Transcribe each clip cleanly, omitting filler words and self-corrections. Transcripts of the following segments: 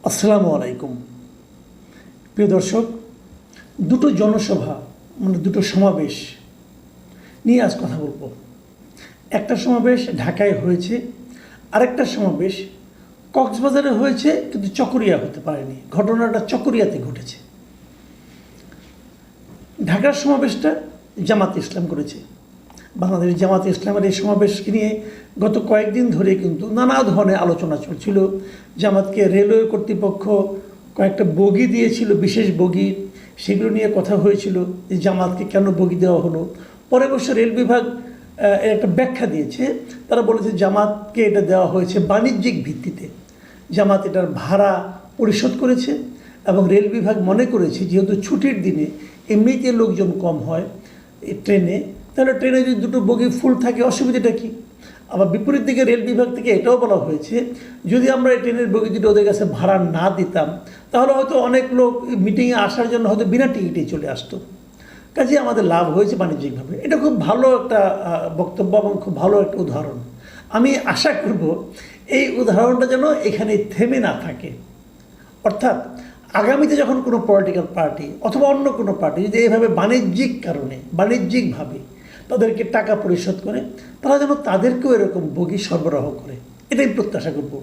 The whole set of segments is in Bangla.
আসসালামু আলাইকুম। প্রিয় দর্শক, দুটো জনসভা মানে দুটো সমাবেশ নিয়ে আজ কথা বলবো। একটা সমাবেশ ঢাকায় হয়েছে, আরেকটা সমাবেশ কক্সবাজারে হয়েছে, কিন্তু চকরিয়া হতে পারেনি। ঘটনাটা চকরিয়াতে ঘটেছে। ঢাকার সমাবেশটা জামাত ইসলাম করেছে। বাংলাদেশ জামাত ইসলামের এই সমাবেশকে নিয়ে গত কয়েকদিন ধরে কিন্তু নানা ধরনের আলোচনা চলছিল। জামাতকে রেলওয়ে কর্তৃপক্ষ কয়েকটা বগি দিয়েছিল, বিশেষ বগি, সেগুলো নিয়ে কথা হয়েছিল যে জামাতকে কেন বগি দেওয়া হলো। পরে অবশ্য রেল বিভাগ একটা ব্যাখ্যা দিয়েছে। তারা বলেছে জামাতকে এটা দেওয়া হয়েছে বাণিজ্যিক ভিত্তিতে। জামাত এটার ভাড়া পরিশোধ করেছে এবং রেল বিভাগ মনে করেছে যেহেতু ছুটির দিনে এমনিতে লোকজন কম হয় ট্রেনে, তাহলে ট্রেনে যদি দুটো বগি ফুল থাকে অসুবিধাটা কী। আবার বিপরীত দিকে রেল বিভাগ থেকে এটাও বলা হয়েছে যদি আমরা এই ট্রেনের বগি দুটো ওদের কাছে ভাড়া না দিতাম তাহলে হয়তো অনেক লোক মিটিংয়ে আসার জন্য হয়তো বিনা টিকিটেই চলে আসতো। কাজে আমাদের লাভ হয়েছে বাণিজ্যিকভাবে। এটা খুব ভালো একটা বক্তব্য এবং খুব ভালো একটা উদাহরণ। আমি আশা করব এই উদাহরণটা যেন এখানে থেমে না থাকে। অর্থাৎ আগামীতে যখন কোনো পলিটিক্যাল পার্টি অথবা অন্য কোনো পার্টি যদি এইভাবে বাণিজ্যিক কারণে বাণিজ্যিকভাবে তাদেরকে টাকা পরিশোধ করে, তারা যেন তাদেরকেও এরকম বগি সরবরাহ করে, এটাই প্রত্যাশা করব।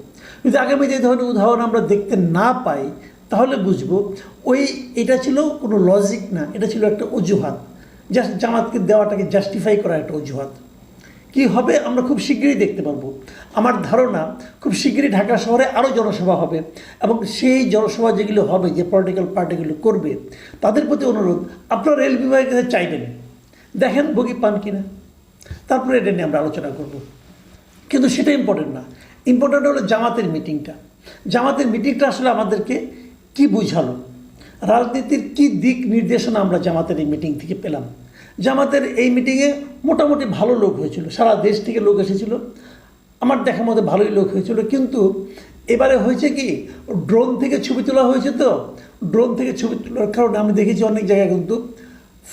যদি আগামীতে এই ধরনের উদাহরণ আমরা দেখতে না পাই তাহলে বুঝবো এটা ছিল কোনো লজিক না, এটা ছিল একটা অজুহাত, জাস্ট জামাতকে দেওয়াটাকে জাস্টিফাই করা একটা অজুহাত। কি হবে আমরা খুব শীঘ্রই দেখতে পারবো। আমার ধারণা খুব শীঘ্রই ঢাকা শহরে আরও জনসভা হবে এবং সেই জনসভা যেগুলো হবে, যে পলিটিক্যাল পার্টিগুলো করবে, তাদের প্রতি অনুরোধ আপনারা রেল বিভাগের কাছে চাইবেন, দেখেন বগি পান কিনা, তারপরে এটা নিয়ে আমরা আলোচনা করব। কিন্তু সেটা ইম্পর্টেন্ট না। ইম্পর্টেন্ট হলো জামাতের মিটিংটা। জামাতের মিটিংটা আসলে আমাদেরকে কি বুঝালো, রাজনীতির কি দিক নির্দেশনা আমরা জামাতের এই মিটিং থেকে পেলাম। জামাতের এই মিটিংয়ে মোটামুটি ভালো লোক হয়েছিল, সারা দেশ থেকে লোক এসেছিল, আমার দেখার মধ্যে ভালোই লোক হয়েছিল। কিন্তু এবারে হয়েছে কি, ড্রোন থেকে ছবি তোলা হয়েছে, তো ড্রোন থেকে ছবি তোলার কারণে আমি দেখেছি অনেক জায়গায় কিন্তু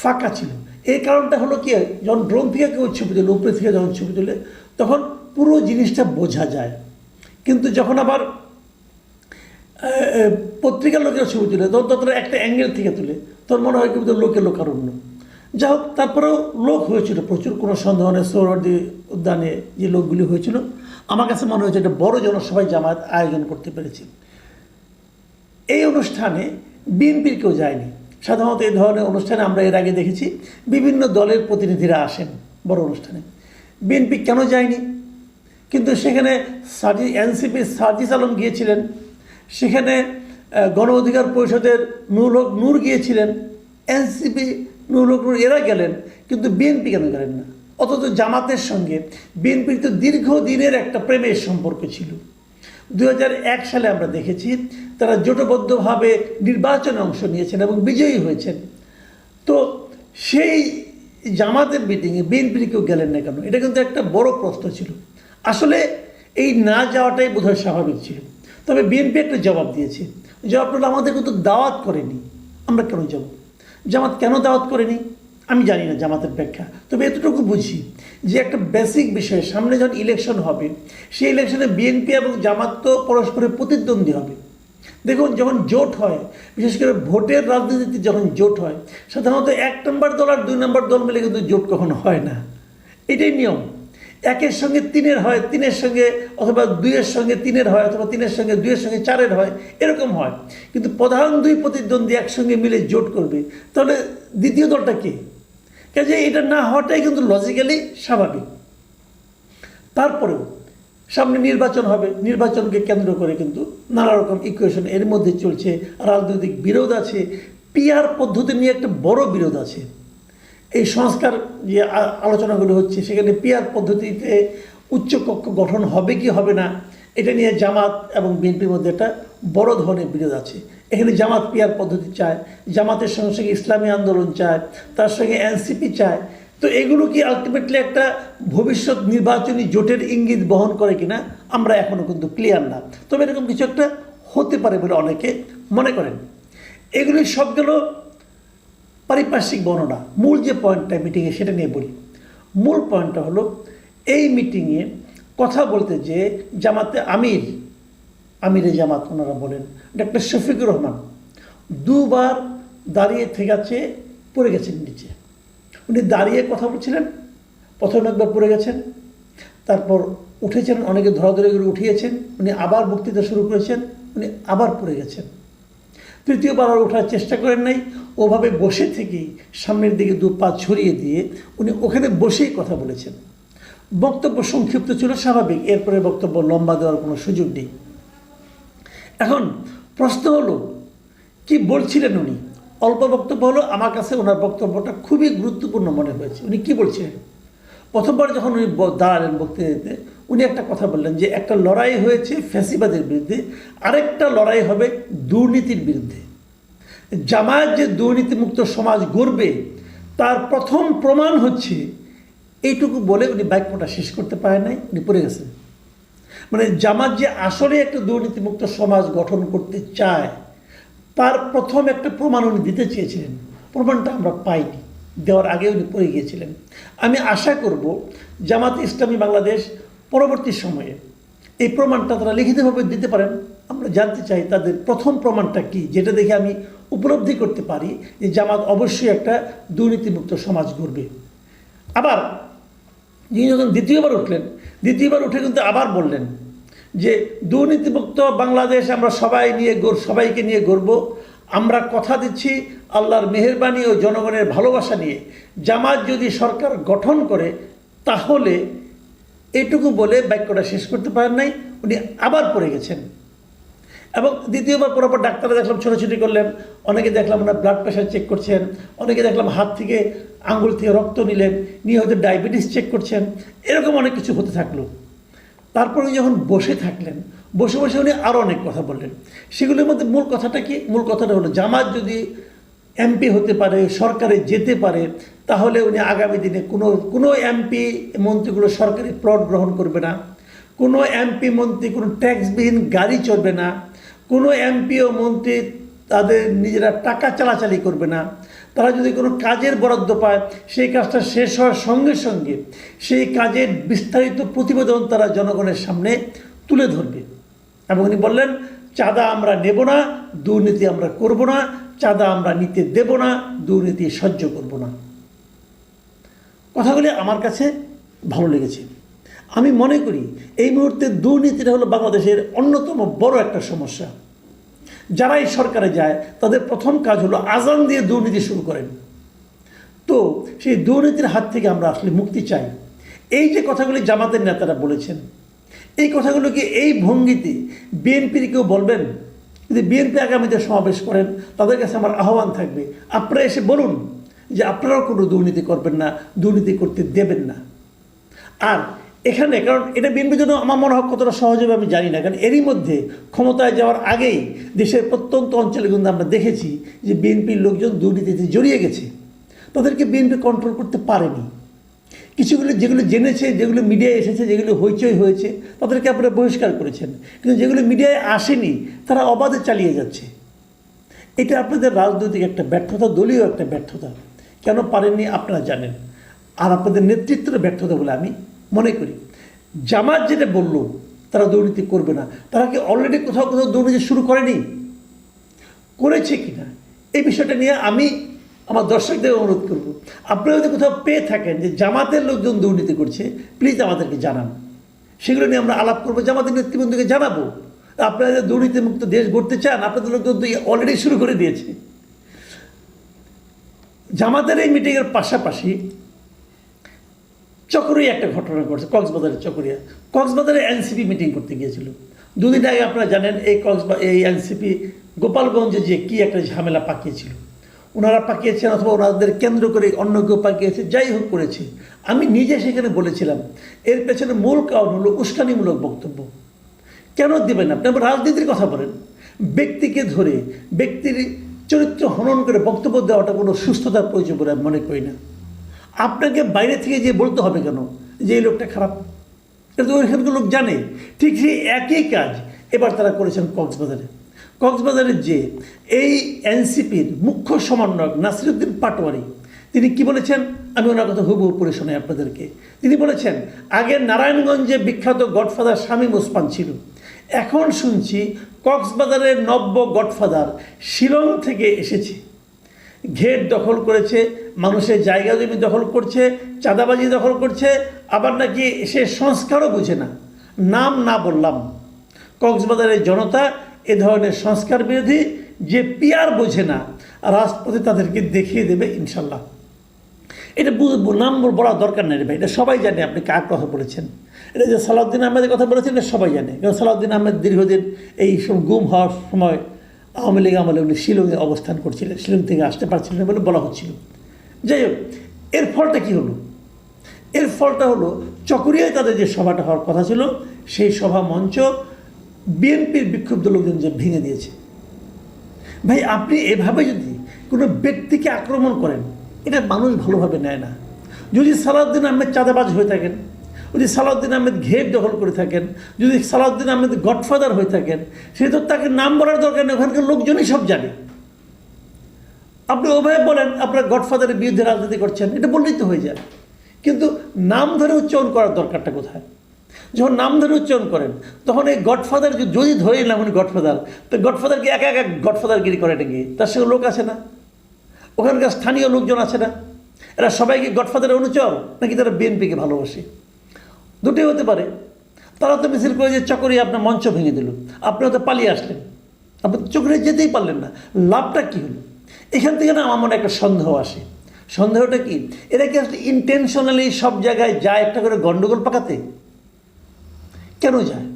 ফাঁকা ছিল। এই কারণটা হলো কি, যখন ড্রোন থেকে কেউ ছবি তোলে, উপরে থেকে যখন ছবি তোলে তখন পুরো জিনিসটা বোঝা যায়। কিন্তু যখন আবার পত্রিকার লোকের ছবি তুলে তখন ততটা একটা অ্যাঙ্গেল থেকে তুলে তখন মনে হয় কিন্তু লোকারণ্য। যা হোক, তারপরেও লোক হয়েছিল প্রচুর, কোনো সন্দেহ নেই। সোহরাওয়ার্দী উদ্যানে যে লোকগুলি হয়েছিল, আমার কাছে মনে হয়েছে একটা বড় জনসভায় জামায়াত আয়োজন করতে পেরেছি। এই অনুষ্ঠানে বিএনপির কেউ যায়নি। সাধারণত এই ধরনের অনুষ্ঠানে আমরা এর আগে দেখেছি বিভিন্ন দলের প্রতিনিধিরা আসেন বড় অনুষ্ঠানে। বিএনপি কেন যায়নি? কিন্তু সেখানে এনসিপির সার্জিস আলম গিয়েছিলেন, সেখানে গণ অধিকার পরিষদের নুরুল হক নূর গিয়েছিলেন, এনসিপি নুরুল হক নূর এরা গেলেন, কিন্তু বিএনপি কেন গেলেন না? অথচ জামাতের সঙ্গে বিএনপির তো দীর্ঘদিনের একটা প্রেমের সম্পর্ক ছিল। 2001 সালে আমরা দেখেছি তারা জোটবদ্ধভাবে নির্বাচনে অংশ নিয়েছেন এবং বিজয়ী হয়েছেন। তো সেই জামাতের মিটিংয়ে বিএনপির কেউ গেলেন না কেন? এটা কিন্তু একটা বড় প্রশ্ন ছিল। আসলে এই না যাওয়াটাই বোধহয় স্বাভাবিক ছিল। তবে বিএনপি একটা জবাব দিয়েছে। জবাব হলো আমাদের কিন্তু দাওয়াত করেনি, আমরা কেন যাব? জামাত কেন দাওয়াত করেনি আমি জানি না জামাতের ব্যাখ্যা। তবে এতটুকু বুঝি যে একটা বেসিক বিষয়, সামনে যখন ইলেকশন হবে সেই ইলেকশনে বিএনপি এবং জামাত তো পরস্পরের প্রতিদ্বন্দ্বী হবে। দেখুন, যখন জোট হয়, বিশেষ করে ভোটের রাজনীতিতে যখন জোট হয়, সাধারণত 1 নম্বর দল আর 2 নম্বর দল মিলে কিন্তু জোট কখনো হয় না। এটাই নিয়ম। 1-এর সঙ্গে 3-এর হয়, 3-এর সঙ্গে অথবা 2-এর সঙ্গে 3-এর হয়, অথবা 3-এর সঙ্গে 2-এর সঙ্গে 4-এর হয়, এরকম হয়। কিন্তু প্রধান 2 প্রতিদ্বন্দ্বী একসঙ্গে মিলে জোট করবে, তাহলে দ্বিতীয় দলটা কে? কাজে এটা না হওয়াটাই কিন্তু লজিক্যালি স্বাভাবিক। তারপরেও সামনে নির্বাচন হবে, নির্বাচনকে কেন্দ্র করে কিন্তু নানা রকম ইকুয়েশন এর মধ্যে চলছে, রাজনৈতিক বিরোধ আছে, পিআর পদ্ধতি নিয়ে একটা বড় বিরোধ আছে। এই সংস্কার যে আলোচনাগুলো হচ্ছে সেখানে পিআর পদ্ধতিতে উচ্চকক্ষ গঠন হবে কি হবে না, এটা নিয়ে জামাত এবং বিএনপির মধ্যে একটা বড় ধরনের বিরোধ আছে। এখানে জামাত পিআর পদ্ধতি চায়, জামাতের সঙ্গে সঙ্গে ইসলামী আন্দোলন চায়, তার সঙ্গে এনসিপি চায়। তো এগুলো কি আলটিমেটলি একটা ভবিষ্যৎ নির্বাচনী জোটের ইঙ্গিত বহন করে কিনা আমরা এখনও কিন্তু ক্লিয়ার না। তবে এরকম কিছু একটা হতে পারে বলে অনেকে মনে করেন। এগুলি সবগুলো পারিপার্শ্বিক বর্ণনা। মূল যে পয়েন্টটা মিটিংয়ে সেটা নিয়ে বলি। মূল পয়েন্টটা হলো এই মিটিংয়ে কথা বলতে যে জামাতে আমিরে জামাত ওনারা বলেন, ডক্টর শফিকুর রহমান দুবার দাঁড়িয়ে থেকে পড়ে গেছেন নিচে। উনি দাঁড়িয়ে কথা বলছিলেন, প্রথম একবার পড়ে গেছেন, তারপর উঠেছেন, অনেকে ধরাধরি করে উঠিয়েছেন, উনি আবার বক্তৃতা শুরু করেছেন, উনি আবার পড়ে গেছেন। তৃতীয়বার আর ওঠার চেষ্টা করেন নাই, ওভাবে বসে থেকেই সামনের দিকে 2 পা ছড়িয়ে দিয়ে উনি ওখানে বসেই কথা বলেছেন। বক্তব্য সংক্ষিপ্ত ছিল, স্বাভাবিক, এরপরে বক্তব্য লম্বা দেওয়ার কোনো সুযোগ নেই। এখন প্রশ্ন হলো কি বলছিলেন উনি? অল্প বক্তব্য হলো, আমার কাছে ওনার বক্তব্যটা খুবই গুরুত্বপূর্ণ মনে হয়েছে। উনি কি বলছিলেন? প্রথমবার যখন উনি দাঁড়ালেন বক্তৃতাতে, উনি একটা কথা বললেন যে একটা লড়াই হয়েছে ফ্যাসিবাদের বিরুদ্ধে, আরেকটা লড়াই হবে দুর্নীতির বিরুদ্ধে। জামায়াত যে দুর্নীতিমুক্ত সমাজ গড়বে তার প্রথম প্রমাণ হচ্ছে, এইটুকু বলে উনি বাক্যটা শেষ করতে পারেন নাই, উনি পড়ে গেছেন। মানে জামাত যে আসলে একটা দুর্নীতিমুক্ত সমাজ গঠন করতে চায় তার প্রথম একটা প্রমাণ উনি দিতে চেয়েছিলেন, প্রমাণটা আমরা পাইনি, দেওয়ার আগে উনি পড়ে গিয়েছিলেন। আমি আশা করব জামাত ইসলামী বাংলাদেশ পরবর্তী সময়ে এই প্রমাণটা তারা লিখিতভাবে দিতে পারেন। আমরা জানতে চাই তাদের প্রথম প্রমাণটা কি, যেটা দেখে আমি উপলব্ধি করতে পারি যে জামাত অবশ্যই একটা দুর্নীতিমুক্ত সমাজ গড়বে। আবার যিনি যখন দ্বিতীয়বার উঠলেন, দ্বিতীয়বার উঠে কিন্তু আবার বললেন যে দুর্নীতিমুক্ত বাংলাদেশ আমরা সবাইকে নিয়ে গড়ব। আমরা কথা দিচ্ছি আল্লাহর মেহেরবানি ও জনগণের ভালোবাসা নিয়ে জামাত যদি সরকার গঠন করে তাহলে, এইটুকু বলে বাক্যটা শেষ করতে পারেন নাই, উনি আবার পড়ে গেছেন। এবং দ্বিতীয়বার পড়ার পর ডাক্তাররা দেখলাম ছোটাছুটি করলেন, অনেকে দেখলাম ওনার ব্লাড প্রেশার চেক করছেন, অনেকে দেখলাম হাত থেকে আঙ্গুল থেকে রক্ত নিয়ে হয়তো ডায়াবেটিস চেক করছেন, এরকম অনেক কিছু হতে থাকলো। তারপর উনি যখন বসে থাকলেন, বসে বসে উনি আরও অনেক কথা বললেন। সেগুলোর মধ্যে মূল কথাটা কি? মূল কথাটা হলো জামাত যদি এমপি হতে পারে, সরকারে যেতে পারে, তাহলে উনি আগামী দিনে কোনো এমপি মন্ত্রীগুলো সরকারি প্লট গ্রহণ করবে না, কোনো এমপি মন্ত্রী কোনো ট্যাক্সবিহীন গাড়ি চড়বে না, কোনো এমপি ও মন্ত্রী তাদের নিজেরা টাকা চালাচালি করবে না। তারা যদি কোনো কাজের বরাদ্দ পায়, সেই কাজটা শেষ হওয়ার সঙ্গে সঙ্গে সেই কাজের বিস্তারিত প্রতিবেদন তারা জনগণের সামনে তুলে ধরবে। এবং উনি বললেন, চাঁদা আমরা নেব না, দুর্নীতি আমরা করব না, চাঁদা আমরা নিতে দেব না, দুর্নীতি সহ্য করব না। কথাগুলি আমার কাছে ভালো লেগেছে। আমি মনে করি এই মুহূর্তে দুর্নীতিটা হলো বাংলাদেশের অন্যতম বড় একটা সমস্যা। যারা এই সরকারে যায় তাদের প্রথম কাজ হলো আজান দিয়ে দুর্নীতি শুরু করেন। তো সেই দুর্নীতির হাত থেকে আমরা আসলে মুক্তি চাই। এই যে কথাগুলি জামাতের নেতারা বলেছেন, এই কথাগুলোকে এই ভঙ্গিতে বিএনপির কেউ বলবেন? যদি বিএনপি আগামীতে সমাবেশ করেন, তাদের কাছে আমার আহ্বান থাকবে, আপনারা এসে বলুন যে আপনারাও কোনো দুর্নীতি করবেন না, দুর্নীতি করতে দেবেন না। আর এখানে, কারণ এটা বিএনপির জন্য আমার মনে হয় কতটা সহজ হবে আমি জানি না, কারণ এরই মধ্যে ক্ষমতায় যাওয়ার আগেই দেশের প্রত্যন্ত অঞ্চলে কিন্তু আমরা দেখেছি যে বিএনপির লোকজন দুর্নীতিতে জড়িয়ে গেছে, তাদেরকে বিএনপি কন্ট্রোল করতে পারেনি। কিছুগুলো যেগুলো জেনেছে, যেগুলো মিডিয়ায় এসেছে, যেগুলো হইচই হয়েছে, তাদেরকে আপনারা বহিষ্কার করেছেন, কিন্তু যেগুলো মিডিয়ায় আসেনি তারা অবাধে চালিয়ে যাচ্ছে। এটা আপনাদের রাজনৈতিক একটা ব্যর্থতা, দলীয় একটা ব্যর্থতা। কেন পারেননি আপনারা জানেন, আর আপনাদের নেতৃত্বের ব্যর্থতা বলে আমি মনে করি। জামাত যেটা বলল তারা দুর্নীতি করবে না, তারা কি অলরেডি কোথাও দুর্নীতি শুরু করেনি? করেছে কিনা এই বিষয়টা নিয়ে আমি আমার দর্শকদের অনুরোধ করব, আপনারা যদি কোথাও পেয়ে থাকেন যে জামাতের লোকজন দুর্নীতি করছে, প্লিজ আমাদেরকে জানান। সেগুলো নিয়ে আমরা আলাপ করবো, জামাতের নেতৃবৃন্দকে জানাবো। আপনারা যে দুর্নীতিমুক্ত দেশ গড়তে চান, আপনাদের লোকজন তো অলরেডি শুরু করে দিয়েছে। জামাতের এই মিটিংয়ের পাশাপাশি চকরিয়া একটা ঘটনা ঘটছে, কক্সবাজারের কক্সবাজারে এনসিপি মিটিং করতে গিয়েছিল। দুদিন আগে আপনারা জানেন এই এনসিপি গোপালগঞ্জে যে কি একটা ঝামেলা পাকিয়েছিল, ওনারা পাকিয়েছেন অথবা ওনাদের কেন্দ্র করে অন্য কেউ পাকিয়েছে, যাই হোক করেছে। আমি নিজে সেখানে বলেছিলাম এর পেছনে মূল কারণ হলো উস্কানিমূলক বক্তব্য। কেন দেবেন? আপনি রাজনীতির কথা বলেন, ব্যক্তিকে ধরে ব্যক্তির চরিত্র হনন করে বক্তব্য দেওয়াটা কোনো সুস্থতার প্রয়োজন বলে আমি মনে করি না। আপনাকে বাইরে থেকে যে বলতে হবে কেন যে এই লোকটা খারাপ? এটা তো ওইখানকার লোক জানে। ঠিক সেই একই কাজ এবার তারা করেছেন কক্সবাজারের যে এই এনসিপির মুখ্য সমন্বয়ক নাসিরউদ্দিন পাটোয়ারি, তিনি কি বলেছেন আমি ওনার কথা হুবহু পড়ে শোনাই আপনাদেরকে। তিনি বলেছেন, আগে নারায়ণগঞ্জে বিখ্যাত গডফাদার শামীম ওসমান ছিল, এখন শুনছি কক্সবাজারের নব্য গডফাদার শিলং থেকে এসেছে, ঘের দখল করেছে, মানুষের জায়গা জমি দখল করছে, চাঁদাবাজি দখল করছে, আবার নাকি সে সংস্কারও বুঝে না। নাম না বললাম, কক্সবাজারের জনতা এ ধরনের সংস্কার বিরোধী, যে পিয়ার বোঝে না, রাজপথে তাদেরকে দেখিয়ে দেবে ইনশাল্লাহ। এটা নাম বলা দরকার নেই ভাই, এটা সবাই জানে আপনি কার কথা বলেছেন। এটা যে সালাউদ্দিন আহমেদের কথা বলেছেন এটা সবাই জানে, কারণ সালাউদ্দিন আহমেদ দীর্ঘদিন এই সব গুম হওয়ার সময় আওয়ামী লীগ আমলে উনি শিলংয়ে অবস্থান করছিলেন, শিলং থেকে আসতে পারছিলেন বলে বলা হচ্ছিল। যাই হোক, এর ফলটা কী হলো? এর ফলটা হলো চকরিয়ায় তাদের যে সভাটা হওয়ার কথা ছিল, সেই সভা মঞ্চ বিএনপির বিক্ষুব্ধ লোকজন যে ভেঙে দিয়েছে। ভাই, আপনি এভাবে যদি কোনো ব্যক্তিকে আক্রমণ করেন, এটা মানুষ ভালোভাবে নেয় না। যদি সালাউদ্দিন আহমেদ চাঁদাবাজ হয়ে থাকেন, যদি সালাউদ্দিন আহমেদ ঘের দখল করে থাকেন, যদি সালাউদ্দিন আহমেদ গডফাদার হয়ে থাকেন, সে তো তাকে নাম বলার দরকার নেই, ওখানকার লোকজনই সব জানে। আপনি ওভাবে বলেন আপনার গডফাদারের বিরুদ্ধে রাজনীতি করছেন, এটা বললেই তো হয়ে যায়। কিন্তু নাম ধরে উচ্চারণ করার দরকারটা কোথায়? যখন নাম ধরে উচ্চারণ করেন তখন এই গডফাদার যদি ধরে নিলাম উনি গডফাদার, তো গডফাদারকে একা একা গডফাদারগিরি করে এটা গিয়ে তার সঙ্গে লোক আছে না, ওখানকার স্থানীয় লোকজন আছে না, এরা সবাইকে গডফাদারের অনুচর নাকি তারা বিএনপিকে ভালোবাসে? দুটোই হতে পারে। তারা তো মিছিল করে যে চকরিয়া আপনার মঞ্চ ভেঙে দিল, আপনিও তো পালিয়ে আসলেন, আপনি চকরিয়া যেতেই পারলেন না, লাভটা কী হলো? এখান থেকে না আমার মনে একটা সন্দেহ আসে। সন্দেহটা কি, এরা কি আসলে ইন্টেনশনালি সব জায়গায় যায় একটা করে গণ্ডগোল পাকাতে? কেন যায়?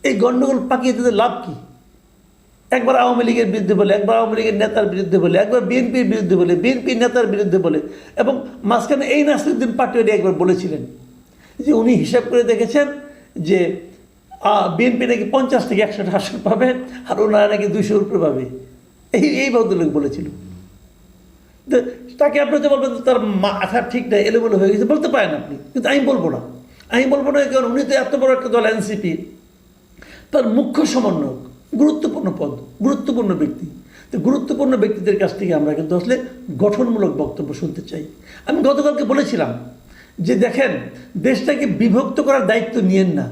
এই গণ্ডগোল পাকিয়ে তাদের লাভ কি? একবার আওয়ামী লীগের বিরুদ্ধে বলে, একবার আওয়ামী লীগের নেতার বিরুদ্ধে বলে, একবার বিএনপির বিরুদ্ধে বলে, বিএনপির নেতার বিরুদ্ধে বলে, এবং মাঝখানে এই নাসিরুদ্দিন পাটোয়ারি একবার বলেছিলেন যে উনি হিসাব করে দেখেছেন যে বিএনপি নাকি 50 থেকে 100টা আসন পাবে আর ওনারা নাকি 200-র উপরে পাবে। এই ভদ্রলোক বলেছিল। তাকে আপনি তো বলবেন তার মাথা ঠিক নাই, এলোমেলো হয়ে গেছে, বলতে পারেন আপনি, কিন্তু আমি বলবো না। কারণ উনি তো এত বড় একটা দল এনসিপি, তার মুখ্য সমন্বয়ক, গুরুত্বপূর্ণ পদ, গুরুত্বপূর্ণ ব্যক্তি। তো গুরুত্বপূর্ণ ব্যক্তিদের কাছ থেকে আমরা কিন্তু আসলে গঠনমূলক বক্তব্য শুনতে চাই। আমি গতকালকে বলেছিলাম যে দেখেন, দেশটাকে বিভক্ত করার দায়িত্ব নিয়েন না,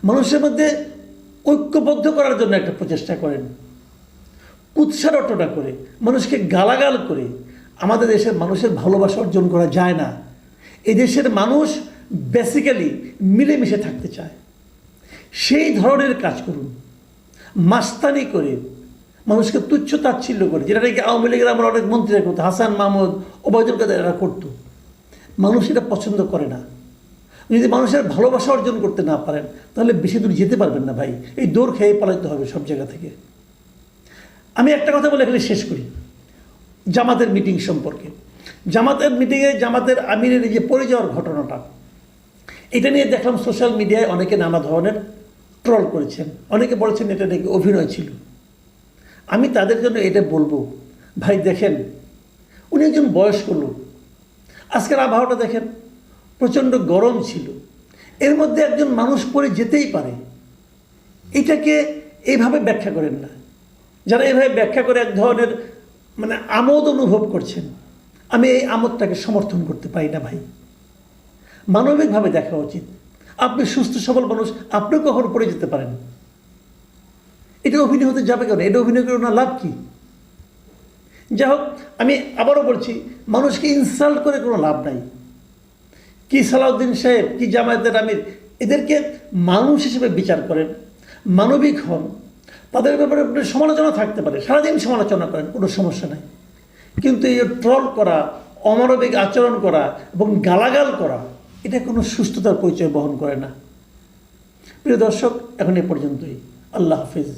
মানুষের মধ্যে ঐক্যবদ্ধ করার জন্য একটা প্রচেষ্টা করেন। কুৎসা রটনা করে, মানুষকে গালাগাল করে আমাদের দেশের মানুষের ভালোবাসা অর্জন করা যায় না। এই দেশের মানুষ বেসিক্যালি মিলেমিশে থাকতে চায়। সেই ধরনের কাজ করুন। মাস্তানি করে, মানুষকে তুচ্ছ তাচ্ছিল্য করে, যেটা নাকি আওয়ামী লীগের আমরা অনেক মন্ত্রীরা করতো, হাসান মাহমুদ, ওবায়দুল কাদের এরা করতো। মানুষ এটা পছন্দ করে না। যদি মানুষের ভালোবাসা অর্জন করতে না পারেন তাহলে বেশি দূর যেতে পারবেন না ভাই। এই দৌড় খেয়ে পালাতে হবে সব জায়গা থেকে। আমি একটা কথা বলে এখানে শেষ করি জামাতের মিটিং সম্পর্কে। জামাতের মিটিংয়ে জামাতের আমিরের এই যে পড়ে যাওয়ার ঘটনাটা, এটা নিয়ে দেখলাম সোশ্যাল মিডিয়ায় অনেকে নানা ধরনের ট্রল করেছেন, অনেকে বলেছেন এটা নাকি অভিনয় ছিল। আমি তাদের জন্য এটা বলবো, ভাই দেখেন, উনি একজন বয়স্ক লোক। আজকের আবহাওয়াটা দেখেন, প্রচণ্ড গরম ছিল, এর মধ্যে একজন মানুষ পড়ে যেতেই পারে। এটাকে এইভাবে ব্যাখ্যা করেন না। যারা এইভাবে ব্যাখ্যা করে এক ধরনের আমোদ অনুভব করছেন, আমি এই আমোদটাকে সমর্থন করতে পারি না ভাই। মানবিকভাবে দেখা উচিত। আপনি সুস্থ সবল মানুষ, আপনিও কখনো পড়ে যেতে পারেন। এটা অভিনয় হতে যাবে কেন? এটা অভিনয় করে না লাভ কি? যাই হোক, আমি আবারও বলছি, মানুষকে ইনসাল্ট করে কোনো লাভ নাই। কি সালাউদ্দিন সাহেব, কি জামায়াতের আমির, এদেরকে মানুষ হিসেবে বিচার করেন, মানবিক হন। তাদের ব্যাপারে সমালোচনা থাকতে পারে, সারাদিন সমালোচনা করেন, কোনো সমস্যা নাই। কিন্তু এই ট্রল করা, অমানবিক আচরণ করা এবং গালাগাল করা, এটা কোনো সুস্থতার পরিচয় বহন করে না। প্রিয় দর্শক, এখন এ পর্যন্তই। আল্লাহ হাফিজ।